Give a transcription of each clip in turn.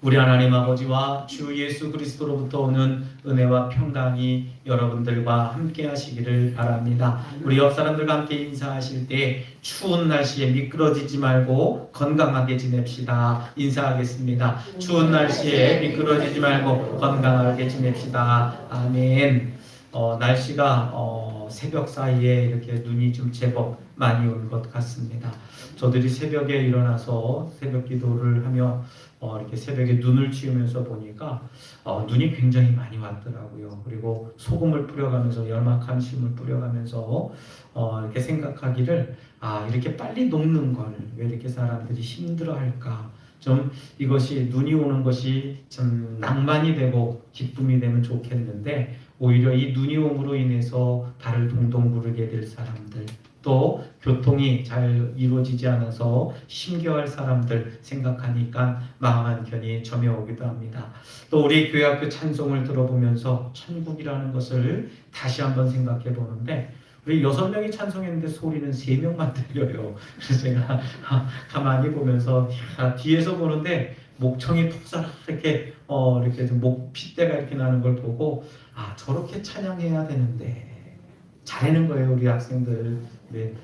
우리 하나님 아버지와 주 예수 그리스도로부터 오는 은혜와 평강이 여러분들과 함께 하시기를 바랍니다. 우리 옆 사람들과 함께 인사하실 때 추운 날씨에 미끄러지지 말고 건강하게 지냅시다. 인사하겠습니다. 추운 날씨에 미끄러지지 말고 건강하게 지냅시다. 아멘. 날씨가 새벽 사이에 이렇게 눈이 좀 제법 많이 온 것 같습니다. 저들이 새벽에 일어나서 새벽 기도를 하며 이렇게 새벽에 눈을 치우면서 보니까 눈이 굉장히 많이 왔더라고요. 그리고 소금을 뿌려가면서 열막한 심을 뿌려가면서 이렇게 생각하기를 이렇게 빨리 녹는 걸 왜 이렇게 사람들이 힘들어할까? 좀 이것이 눈이 오는 것이 좀 낭만이 되고 기쁨이 되면 좋겠는데 오히려 이 눈이 옴으로 인해서 발을 동동 구르게 될 사람들 또 교통이 잘 이루어지지 않아서 힘겨워할 사람들 생각하니까 마음 한켠이 점여오기도 합니다. 또 우리 교회학교 찬송을 들어보면서 천국이라는 것을 다시 한번 생각해 보는데 우리 6명이 찬송했는데 소리는 3명만 들려요. 그래서 제가 가만히 보면서 뒤에서 보는데 목청이 푹사랗게 이렇게 목 핏대가 이렇게 나는 걸 보고 저렇게 찬양해야 되는데 잘하는 거예요. 우리 학생들. 네,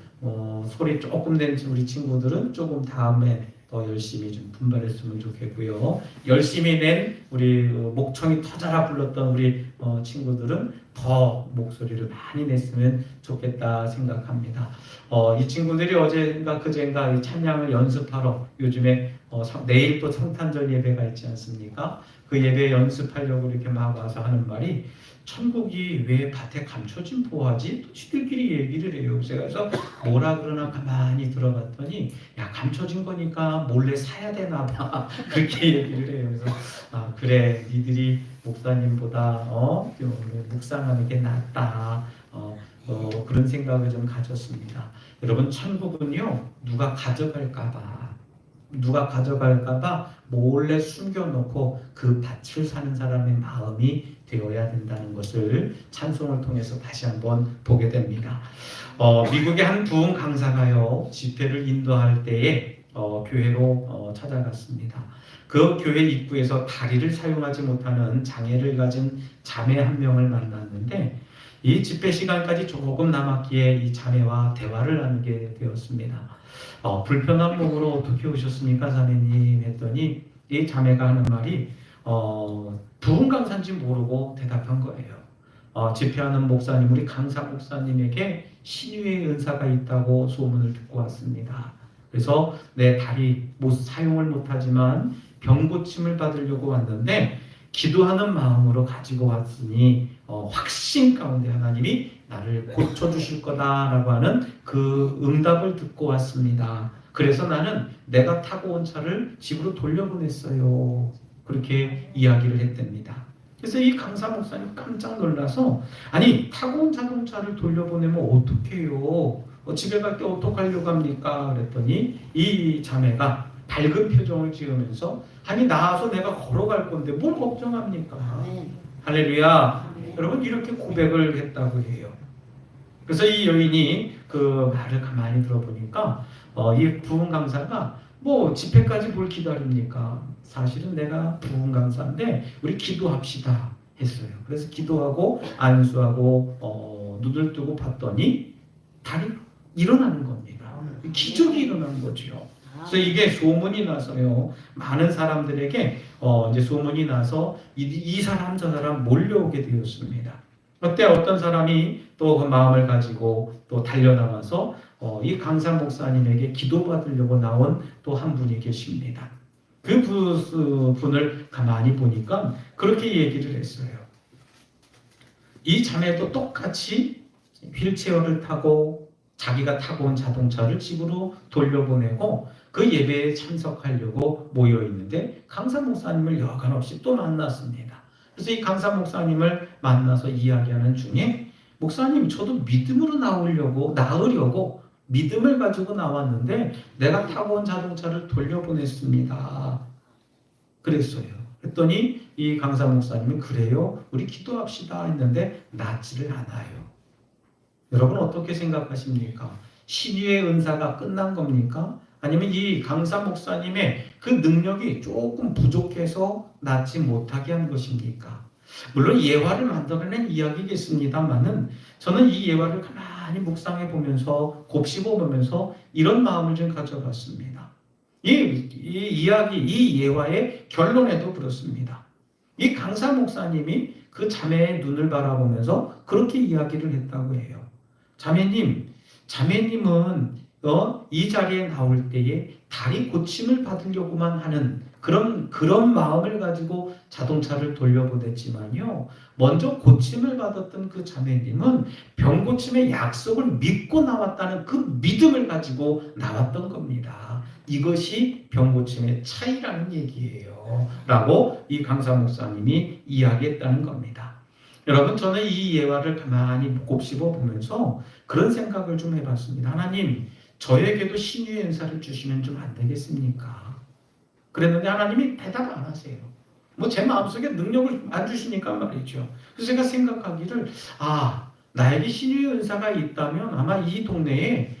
소리 조금 낸 우리 친구들은 조금 다음에 더 열심히 좀 분발했으면 좋겠고요. 열심히 낸 우리 목청이 터져라 불렀던 우리 친구들은 더 목소리를 많이 냈으면 좋겠다 생각합니다. 이 친구들이 어제인가 그제인가 이 찬양을 연습하러 요즘에 내일 또 성탄절 예배가 있지 않습니까? 그 예배 연습하려고 이렇게 막 와서 하는 말이 천국이 왜 밭에 감춰진 보화지? 또 지들끼리 얘기를 해요. 그래서 뭐라 그러나 가만히 들어봤더니 감춰진 거니까 몰래 사야 되나 봐. 그렇게 얘기를 해요. 그래서 그래 니들이 목사님보다 묵상하는 게 낫다. 그런 생각을 좀 가졌습니다. 여러분 천국은요 누가 가져갈까봐 몰래 숨겨놓고 그 밭을 사는 사람의 마음이 되어야 된다는 것을 찬송을 통해서 다시 한번 보게 됩니다. 미국의 한 부흥 강사가요 집회를 인도할 때에 교회로 찾아갔습니다. 그 교회 입구에서 다리를 사용하지 못하는 장애를 가진 자매 한 명을 만났는데 이 집회 시간까지 조금 남았기에 이 자매와 대화를 나누게 되었습니다. 불편한 몸으로 어떻게 오셨습니까, 자매님? 했더니 이 자매가 하는 말이 부흥 강사인지 모르고 대답한 거예요. 집회하는 목사님, 우리 강사 목사님에게 신유의 은사가 있다고 소문을 듣고 왔습니다. 그래서 내 다리 사용을 못하지만 병 고침을 받으려고 왔는데 기도하는 마음으로 가지고 왔으니 확신 가운데 하나님이 나를 고쳐주실 거다라고 하는 그 응답을 듣고 왔습니다. 그래서 나는 내가 타고 온 차를 집으로 돌려보냈어요. 그렇게 이야기를 했답니다. 그래서 이 강사 목사님 깜짝 놀라서 아니 타고 온 자동차를 돌려보내면 어떡해요? 집에 갈 때 어떡하려고 합니까? 그랬더니 이 자매가 밝은 표정을 지으면서 아니 나와서 내가 걸어갈 건데 뭘 걱정합니까? 할렐루야. 여러분 이렇게 고백을 했다고 해요. 그래서 이 여인이 그 말을 가만히 들어보니까 이 부흥 강사가 뭐 집회까지 뭘 기다립니까? 사실은 내가 부흥 강사인데 우리 기도합시다 했어요. 그래서 기도하고 안수하고 눈을 뜨고 봤더니 다리 일어나는 겁니다. 기적이 일어난 거죠. 그래서 이게 소문이 나서요. 많은 사람들에게 이제 소문이 나서 이 사람 저 사람 몰려오게 되었습니다. 그때 어떤 사람이 또 그 마음을 가지고 또 달려나가서 이 강사 목사님에게 기도받으려고 나온 또 한 분이 계십니다. 그 분을 가만히 보니까 그렇게 얘기를 했어요. 이 자매도 똑같이 휠체어를 타고 자기가 타고 온 자동차를 집으로 돌려보내고 그 예배에 참석하려고 모여있는데 강사 목사님을 여간없이 또 만났습니다. 그래서 이 강사 목사님을 만나서 이야기하는 중에 목사님 저도 믿음으로 나으려고 믿음을 가지고 나왔는데 내가 타고 온 자동차를 돌려보냈습니다. 그랬어요. 그랬더니 이 강사 목사님이 그래요? 우리 기도합시다 했는데 낫지를 않아요. 여러분 어떻게 생각하십니까? 신유의 은사가 끝난 겁니까? 아니면 이 강사 목사님의 그 능력이 조금 부족해서 낫지 못하게 한 것입니까? 물론 예화를 만들어낸 이야기겠습니다만은 저는 이 예화를 가만히 묵상해 보면서 곱씹어 보면서 이런 마음을 좀 가져봤습니다. 이 이야기, 이 예화의 결론에도 그렇습니다. 이 강사 목사님이 그 자매의 눈을 바라보면서 그렇게 이야기를 했다고 해요. 자매님은 이 자리에 나올 때에 다리 고침을 받으려고만 하는 그런 마음을 가지고 자동차를 돌려보냈지만요. 먼저 고침을 받았던 그 자매님은 병 고침의 약속을 믿고 나왔다는 그 믿음을 가지고 나왔던 겁니다. 이것이 병 고침의 차이라는 얘기예요. 라고 이 강사 목사님이 이야기했다는 겁니다. 여러분, 저는 이 예화를 가만히 곱씹어 보면서 그런 생각을 좀 해봤습니다. 하나님, 저에게도 신유의 은사를 주시면 좀 안 되겠습니까? 그랬는데 하나님이 대답 안 하세요. 뭐 제 마음속에 능력을 안 주시니까 말이죠. 그래서 제가 생각하기를 나에게 신유의 은사가 있다면 아마 이 동네에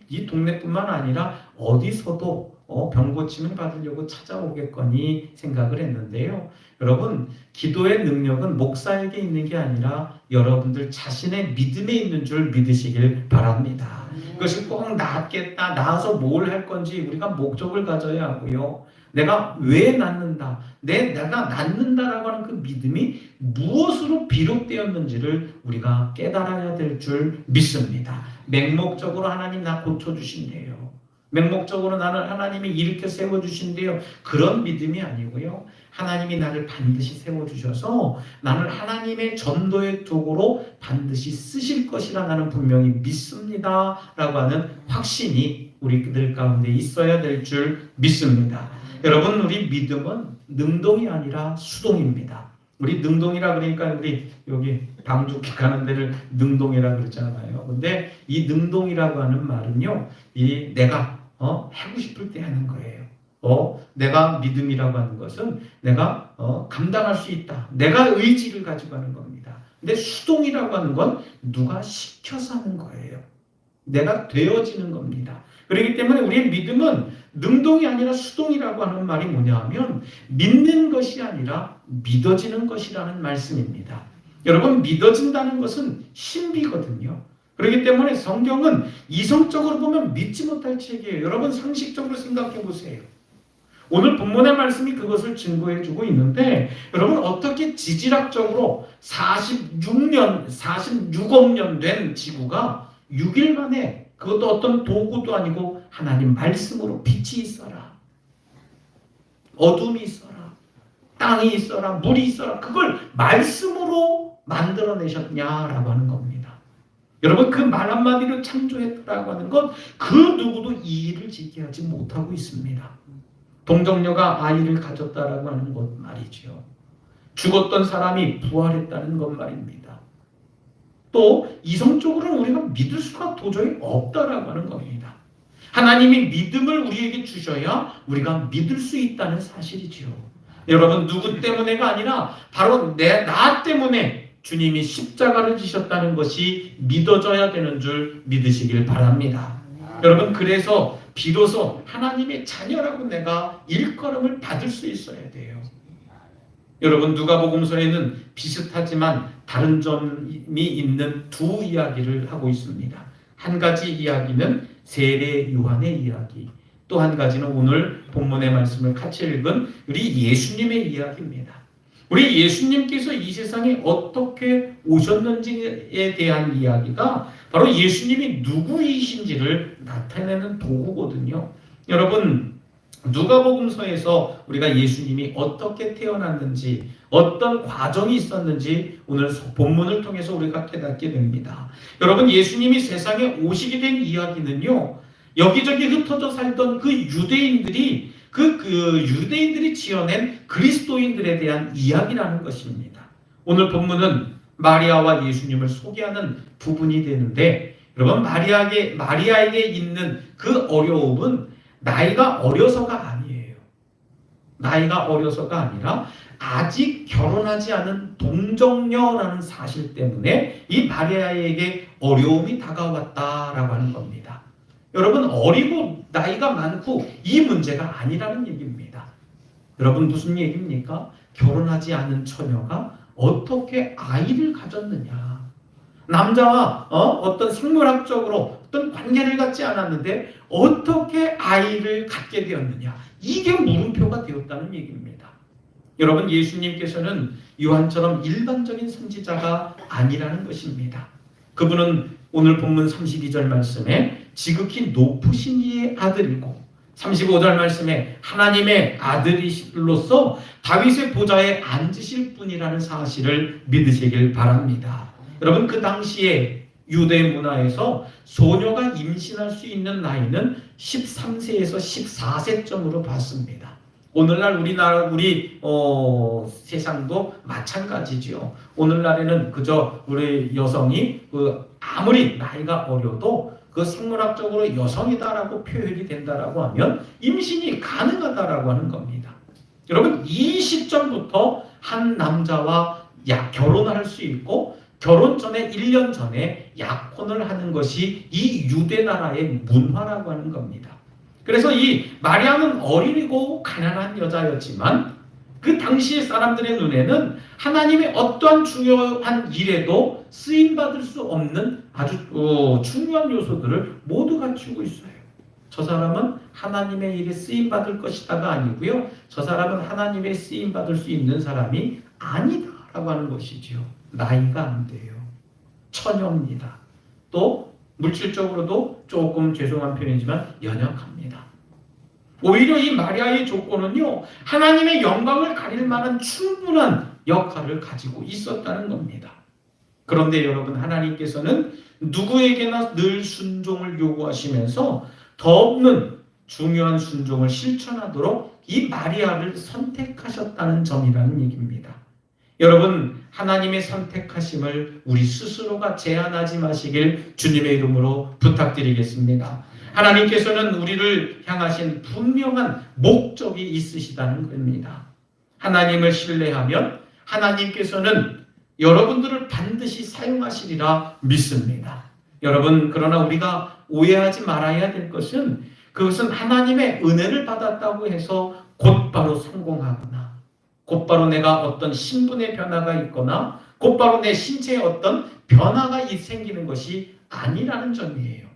이 동네뿐만 아니라 어디서도 병 고침을 받으려고 찾아오겠거니 생각을 했는데요. 여러분, 기도의 능력은 목사에게 있는 게 아니라 여러분들 자신의 믿음에 있는 줄 믿으시길 바랍니다. 그것이 꼭 낫겠다, 나아서 뭘 할 건지 우리가 목적을 가져야 하고요. 내가 왜 낫는다, 내가 낫는다라고 하는 그 믿음이 무엇으로 비롯되었는지를 우리가 깨달아야 될 줄 믿습니다. 맹목적으로 하나님 나 고쳐주신대요. 맹목적으로 나는 하나님이 이렇게 세워주신대요. 그런 믿음이 아니고요. 하나님이 나를 반드시 세워주셔서 나를 하나님의 전도의 도구로 반드시 쓰실 것이라 나는 분명히 믿습니다. 라고 하는 확신이 우리들 가운데 있어야 될 줄 믿습니다. 여러분, 우리 믿음은 능동이 아니라 수동입니다. 우리 능동이라 그러니까 우리 여기 방죽해 가는 데를 능동이라 그러잖아요. 근데 이 능동이라고 하는 말은요, 이 내가 하고 싶을 때 하는 거예요. 내가 믿음이라고 하는 것은 내가 감당할 수 있다. 내가 의지를 가지고 하는 겁니다. 근데 수동이라고 하는 건 누가 시켜서 하는 거예요. 내가 되어지는 겁니다. 그렇기 때문에 우리의 믿음은 능동이 아니라 수동이라고 하는 말이 뭐냐 하면 믿는 것이 아니라 믿어지는 것이라는 말씀입니다. 여러분, 믿어진다는 것은 신비거든요. 그렇기 때문에 성경은 이성적으로 보면 믿지 못할 책이에요. 여러분, 상식적으로 생각해 보세요. 오늘 본문의 말씀이 그것을 증거해 주고 있는데, 여러분, 어떻게 지질학적으로 46억 년 된 지구가 6일 만에, 그것도 어떤 도구도 아니고 하나님 말씀으로 빛이 있어라, 어둠이 있어라, 땅이 있어라, 물이 있어라, 그걸 말씀으로 만들어내셨냐라고 하는 겁니다. 여러분, 그 말 한마디로 창조했다고 하는 것, 그 누구도 이 일을 짓게 하지 못하고 있습니다. 동정녀가 아이를 가졌다라고 하는 것 말이죠. 죽었던 사람이 부활했다는 것 말입니다. 또 이성적으로는 우리가 믿을 수가 도저히 없다라고 하는 겁니다. 하나님이 믿음을 우리에게 주셔야 우리가 믿을 수 있다는 사실이죠. 여러분, 누구 때문에가 아니라 바로 나 때문에 주님이 십자가를 지셨다는 것이 믿어져야 되는 줄 믿으시길 바랍니다. 여러분, 그래서 비로소 하나님의 자녀라고 내가 일컬음을 받을 수 있어야 돼요. 여러분, 누가복음서에는 비슷하지만 다른 점이 있는 두 이야기를 하고 있습니다. 한 가지 이야기는 세례 요한의 이야기, 또 한 가지는 오늘 본문의 말씀을 같이 읽은 우리 예수님의 이야기입니다. 우리 예수님께서 이 세상에 어떻게 오셨는지에 대한 이야기가 바로 예수님이 누구이신지를 나타내는 도구거든요. 여러분, 누가복음서에서 우리가 예수님이 어떻게 태어났는지, 어떤 과정이 있었는지 오늘 본문을 통해서 우리가 깨닫게 됩니다. 여러분, 예수님이 세상에 오시게 된 이야기는요, 여기저기 흩어져 살던 그 유대인들이 유대인들이 지어낸 그리스도인들에 대한 이야기라는 것입니다. 오늘 본문은 마리아와 예수님을 소개하는 부분이 되는데, 여러분, 마리아에게 있는 그 어려움은 나이가 어려서가 아니에요. 나이가 어려서가 아니라 아직 결혼하지 않은 동정녀라는 사실 때문에 이 마리아에게 어려움이 다가왔다라고 하는 겁니다. 여러분 어리고 나이가 많고 이 문제가 아니라는 얘기입니다. 여러분 무슨 얘기입니까? 결혼하지 않은 처녀가 어떻게 아이를 가졌느냐. 남자와 어떤 생물학적으로 어떤 관계를 갖지 않았는데 어떻게 아이를 갖게 되었느냐. 이게 물음표가 되었다는 얘기입니다. 여러분 예수님께서는 요한처럼 일반적인 선지자가 아니라는 것입니다. 그분은 오늘 본문 32절 말씀에 지극히 높으신 이의 아들이고 35절 말씀에 하나님의 아들이로서 다윗의 보좌에 앉으실 분이라는 사실을 믿으시길 바랍니다. 여러분 그 당시에 유대 문화에서 소녀가 임신할 수 있는 나이는 13세에서 14세쯤으로 봤습니다. 오늘날 우리나라 우리 세상도 마찬가지죠. 오늘날에는 그저 우리 여성이 아무리 나이가 어려도 그 생물학적으로 여성이다라고 표현이 된다라고 하면 임신이 가능하다라고 하는 겁니다. 여러분 이 시점부터 한 남자와 결혼할 수 있고 결혼 전에 1년 전에 약혼을 하는 것이 이 유대 나라의 문화라고 하는 겁니다. 그래서 이 마리아는 어리고 가난한 여자였지만 그 당시 사람들의 눈에는 하나님의 어떠한 중요한 일에도 쓰임받을 수 없는 아주 중요한 요소들을 모두 갖추고 있어요. 저 사람은 하나님의 일에 쓰임받을 것이다가 아니고요. 저 사람은 하나님의 쓰임받을 수 있는 사람이 아니다라고 하는 것이지요. 나이가 안 돼요. 처녀입니다. 또 물질적으로도 조금 죄송한 표현이지만 연약합니다. 오히려 이 마리아의 조건은요, 하나님의 영광을 가릴 만한 충분한 역할을 가지고 있었다는 겁니다. 그런데 여러분 하나님께서는 누구에게나 늘 순종을 요구하시면서 더 없는 중요한 순종을 실천하도록 이 마리아를 선택하셨다는 점이라는 얘기입니다. 여러분 하나님의 선택하심을 우리 스스로가 제한하지 마시길 주님의 이름으로 부탁드리겠습니다. 하나님께서는 우리를 향하신 분명한 목적이 있으시다는 겁니다. 하나님을 신뢰하면 하나님께서는 여러분들을 반드시 사용하시리라 믿습니다. 여러분 그러나 우리가 오해하지 말아야 될 것은 그것은 하나님의 은혜를 받았다고 해서 곧바로 성공하거나 곧바로 내가 어떤 신분의 변화가 있거나 곧바로 내 신체에 어떤 변화가 생기는 것이 아니라는 점이에요.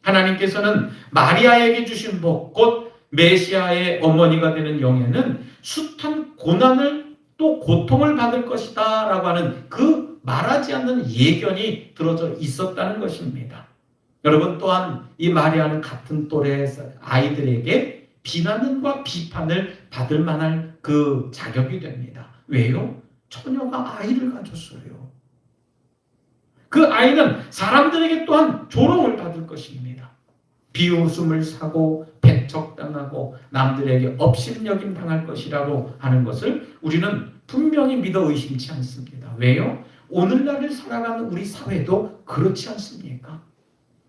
하나님께서는 마리아에게 주신 복, 곧 메시아의 어머니가 되는 영예는 숱한 고난을 또 고통을 받을 것이다 라고 하는 그 말하지 않는 예견이 들어져 있었다는 것입니다. 여러분 또한 이 마리아는 같은 또래의 아이들에게 비난과 비판을 받을 만한 그 자격이 됩니다. 왜요? 처녀가 아이를 가졌어요. 그 아이는 사람들에게 또한 조롱을 받을 것입니다. 비웃음을 사고 배척당하고 남들에게 업신여김 당할 것이라고 하는 것을 우리는 분명히 믿어 의심치 않습니다. 왜요? 오늘날을 살아가는 우리 사회도 그렇지 않습니까?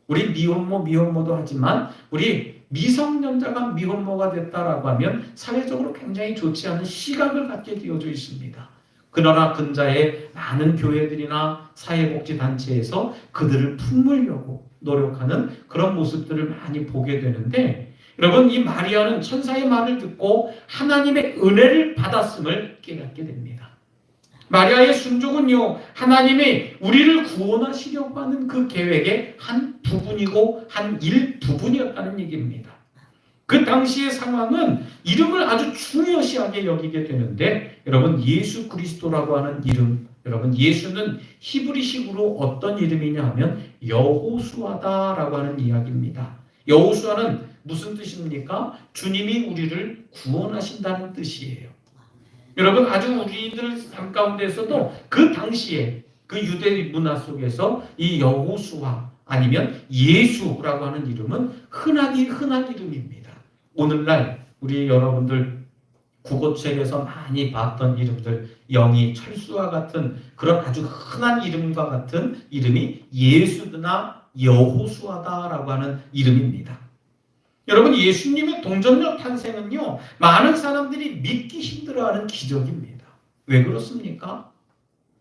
우리 미혼모도 하지만 우리 미성년자가 미혼모가 됐다라고 하면 사회적으로 굉장히 좋지 않은 시각을 갖게 되어져 있습니다. 그러나 근자에 많은 교회들이나 사회복지단체에서 그들을 품으려고 노력하는 그런 모습들을 많이 보게 되는데 여러분 이 마리아는 천사의 말을 듣고 하나님의 은혜를 받았음을 깨닫게 됩니다. 마리아의 순종은요 하나님이 우리를 구원하시려고 하는 그 계획의 한 부분이고 한 일부분이었다는 얘기입니다. 그 당시의 상황은 이름을 아주 중요시하게 여기게 되는데 여러분 예수 그리스도라고 하는 이름 여러분 예수는 히브리식으로 어떤 이름이냐 하면 여호수아다라고 하는 이야기입니다. 여호수아는 무슨 뜻입니까? 주님이 우리를 구원하신다는 뜻이에요. 여러분 아주 우리들 삶 가운데서도 그 당시에 그 유대 문화 속에서 이 여호수아 아니면 예수라고 하는 이름은 흔한 이름입니다. 오늘날 우리 여러분들 국어책에서 많이 봤던 이름들 영희, 철수와 같은 그런 아주 흔한 이름과 같은 이름이 예수나 여호수아다라고 하는 이름입니다. 여러분 예수님의 동정녀 탄생은요 많은 사람들이 믿기 힘들어하는 기적입니다. 왜 그렇습니까?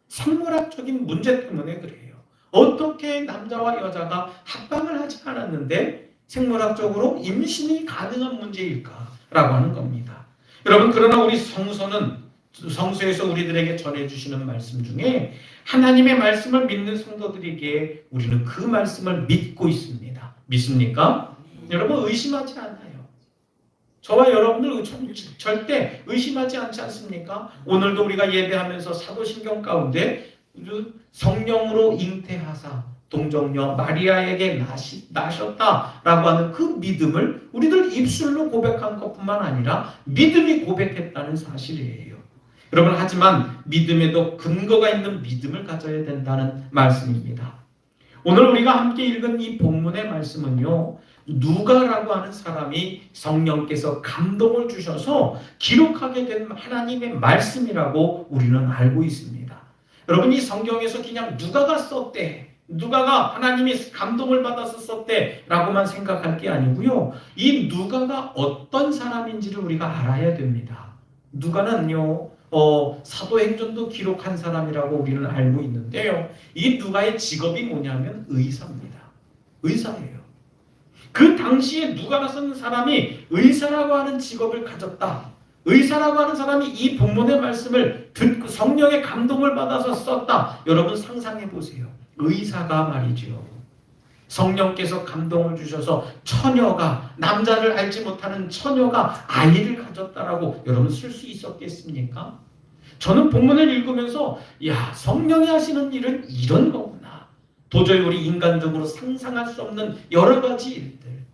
생물학적인 문제 때문에 그래요. 어떻게 남자와 여자가 합방을 하지 않았는데 생물학적으로 임신이 가능한 문제일까라고 하는 겁니다. 여러분, 그러나 우리 성서에서 우리들에게 전해주시는 말씀 중에 하나님의 말씀을 믿는 성도들에게 우리는 그 말씀을 믿고 있습니다. 믿습니까? 여러분, 의심하지 않아요. 저와 여러분들 절대 의심하지 않지 않습니까? 오늘도 우리가 예배하면서 사도신경 가운데 성령으로 잉태하사 동정녀 마리아에게 나셨다라고 하는 그 믿음을 우리들 입술로 고백한 것뿐만 아니라 믿음이 고백했다는 사실이에요. 여러분, 하지만 믿음에도 근거가 있는 믿음을 가져야 된다는 말씀입니다. 오늘 우리가 함께 읽은 이 본문의 말씀은요, 누가라고 하는 사람이 성령께서 감동을 주셔서 기록하게 된 하나님의 말씀이라고 우리는 알고 있습니다. 여러분, 이 성경에서 그냥 누가가 썼대, 누가가 하나님이 감동을 받아서 썼대 라고만 생각할 게 아니고요, 이 누가가 어떤 사람인지를 우리가 알아야 됩니다. 누가는요, 사도행전도 기록한 사람이라고 우리는 알고 있는데요, 이 누가의 직업이 뭐냐면 의사입니다. 의사예요. 그 당시에 누가라 쓰는 사람이 의사라고 하는 직업을 가졌다, 의사라고 하는 사람이 이 본문의 말씀을 듣고 성령의 감동을 받아서 썼다. 여러분, 상상해 보세요. 의사가 말이죠, 성령께서 감동을 주셔서 처녀가, 남자를 알지 못하는 처녀가 아이를 가졌다라고 여러분 쓸 수 있었겠습니까? 저는 본문을 읽으면서 성령이 하시는 일은 이런 거구나. 도저히 우리 인간적으로 상상할 수 없는 여러 가지 일들,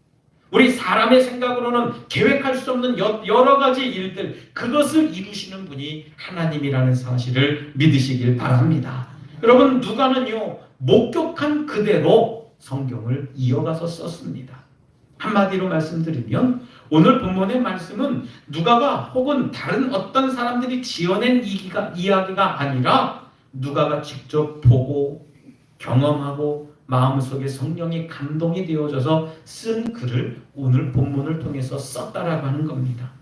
우리 사람의 생각으로는 계획할 수 없는 여러 가지 일들, 그것을 이루시는 분이 하나님이라는 사실을 믿으시길 바랍니다. 여러분, 누가는요, 목격한 그대로 성경을 이어가서 썼습니다. 한마디로 말씀드리면 오늘 본문의 말씀은 누가가 혹은 다른 어떤 사람들이 지어낸 이야기가 아니라 누가가 직접 보고 경험하고 마음속에 성령이 감동이 되어져서 쓴 글을 오늘 본문을 통해서 썼다라고 하는 겁니다.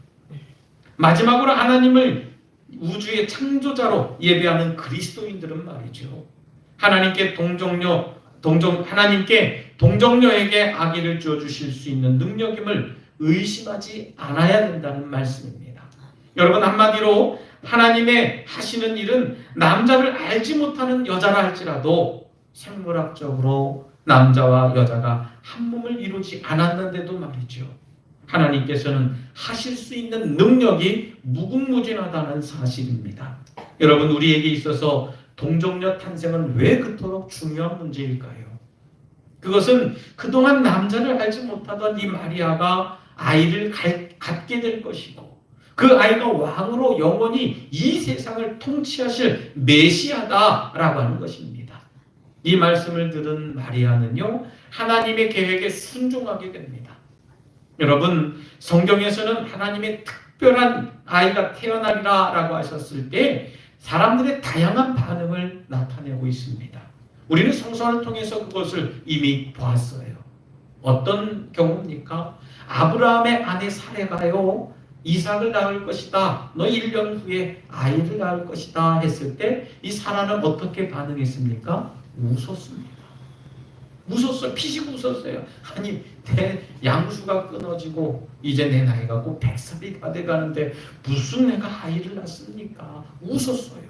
마지막으로 하나님을 우주의 창조자로 예배하는 그리스도인들은 말이죠, 하나님께 동정녀에게 아기를 주어주실 수 있는 능력임을 의심하지 않아야 된다는 말씀입니다. 여러분, 한마디로 하나님의 하시는 일은 남자를 알지 못하는 여자라 할지라도 생물학적으로 남자와 여자가 한 몸을 이루지 않았는데도 말이죠, 하나님께서는 하실 수 있는 능력이 무궁무진하다는 사실입니다. 여러분, 우리에게 있어서 동정녀 탄생은 왜 그토록 중요한 문제일까요? 그것은 그동안 남자를 알지 못하던 이 마리아가 아이를 갖게 될 것이고, 그 아이가 왕으로 영원히 이 세상을 통치하실 메시아다라고 하는 것입니다. 이 말씀을 들은 마리아는요, 하나님의 계획에 순종하게 됩니다. 여러분, 성경에서는 하나님의 특별한 아이가 태어나리라라고 하셨을 때 사람들의 다양한 반응을 나타내고 있습니다. 우리는 성서를 통해서 그것을 이미 보았어요. 어떤 경우입니까? 아브라함의 아내 사레가요, 이삭을 낳을 것이다, 너 1년 후에 아이를 낳을 것이다 했을 때 이 사라는 어떻게 반응했습니까? 웃었습니다. 웃었어요. 피식 웃었어요. 아니, 내 양수가 끊어지고 이제 내 나이가 곧 100살이 다 돼가는데 무슨 내가 아이를 낳습니까? 웃었어요.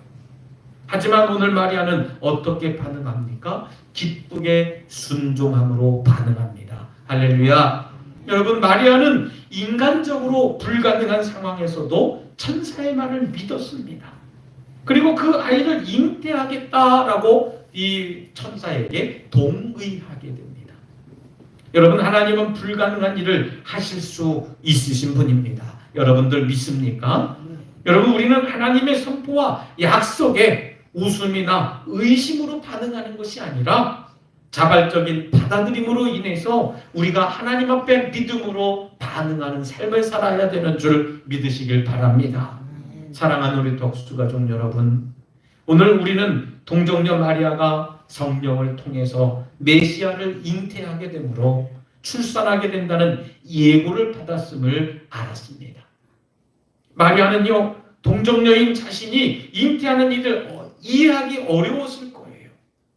하지만 오늘 마리아는 어떻게 반응합니까? 기쁘게 순종함으로 반응합니다. 할렐루야. 여러분, 마리아는 인간적으로 불가능한 상황에서도 천사의 말을 믿었습니다. 그리고 그 아이를 잉태하겠다라고 이 천사에게 동의하게 됩니다. 여러분, 하나님은 불가능한 일을 하실 수 있으신 분입니다. 여러분들 믿습니까? 여러분, 우리는 하나님의 선포와 약속에 웃음이나 의심으로 반응하는 것이 아니라 자발적인 받아들임으로 인해서 우리가 하나님 앞에 믿음으로 반응하는 삶을 살아야 되는 줄 믿으시길 바랍니다. 사랑하는 우리 덕수가족 여러분, 오늘 우리는 동정녀 마리아가 성령을 통해서 메시아를 잉태하게 되므로 출산하게 된다는 예고를 받았음을 알았습니다. 마리아는요, 동정녀인 자신이 잉태하는 일을 이해하기 어려웠을 거예요.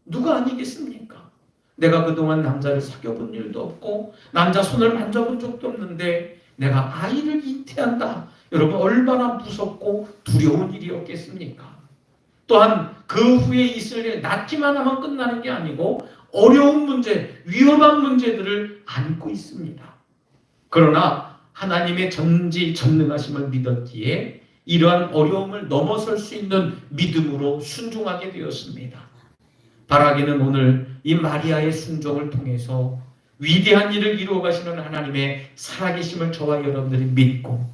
누가 아니겠습니까? 내가 그동안 남자를 사귀어본 일도 없고 남자 손을 만져본 적도 없는데 내가 아이를 잉태한다. 여러분 얼마나 무섭고 두려운 일이었겠습니까? 또한 그 후에 있을 일 낳기만 하면 끝나는 게 아니고 어려운 문제, 위험한 문제들을 안고 있습니다. 그러나 하나님의 전지전능하심을 믿었기에 이러한 어려움을 넘어설 수 있는 믿음으로 순종하게 되었습니다. 바라기는 오늘 이 마리아의 순종을 통해서 위대한 일을 이루어 가시는 하나님의 살아계심을 저와 여러분들이 믿고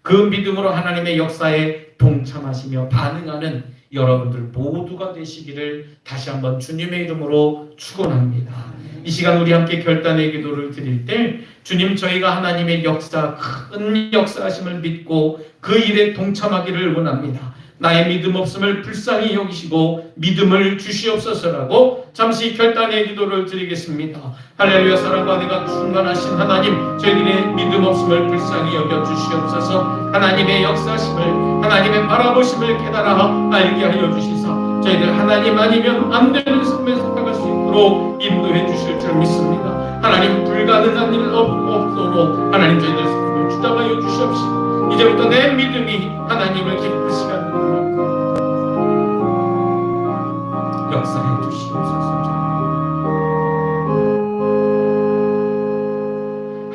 그 믿음으로 하나님의 역사에 동참하시며 반응하는 여러분들 모두가 되시기를 다시 한번 주님의 이름으로 축원합니다. 이 시간 우리 함께 결단의 기도를 드릴 때 주님, 저희가 하나님의 역사, 큰 역사하심을 믿고 그 일에 동참하기를 원합니다. 나의 믿음 없음을 불쌍히 여기시고 믿음을 주시옵소서라고 잠시 결단의 기도를 드리겠습니다. 할렐루야. 사랑과 내가 충만하신 하나님, 저희들의 믿음 없음을 불쌍히 여겨 주시옵소서. 하나님의 역사심을, 하나님의 바라보심을 깨달아 알게 하여 주시사 저희들 하나님 아니면 안 되는 삶에 살아갈 수 있도록 인도해 주실 줄 믿습니다. 하나님, 불가능한 일 없도록 하나님 저희들 삶을 주장하여 주시옵시고 이제부터 내 믿음이 하나님을 기쁘시게 하는 역사해 주시옵소서.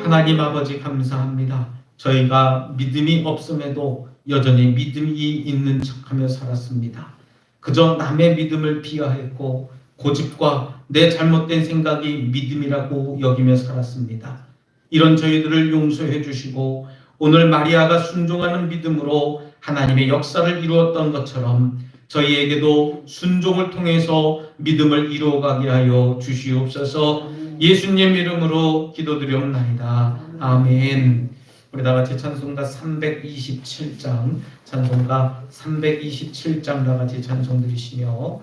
하나님 아버지 감사합니다. 저희가 믿음이 없음에도 여전히 믿음이 있는 척하며 살았습니다. 그저 남의 믿음을 비하했고 고집과 내 잘못된 생각이 믿음이라고 여기며 살았습니다. 이런 저희들을 용서해 주시고 오늘 마리아가 순종하는 믿음으로 하나님의 역사를 이루었던 것처럼 저희에게도 순종을 통해서 믿음을 이루어가게 하여 주시옵소서. 예수님 이름으로 기도드리옵나이다. 아멘. 우리 다 같이 찬송가 327장, 찬송가 327장 다 같이 찬송 드리시며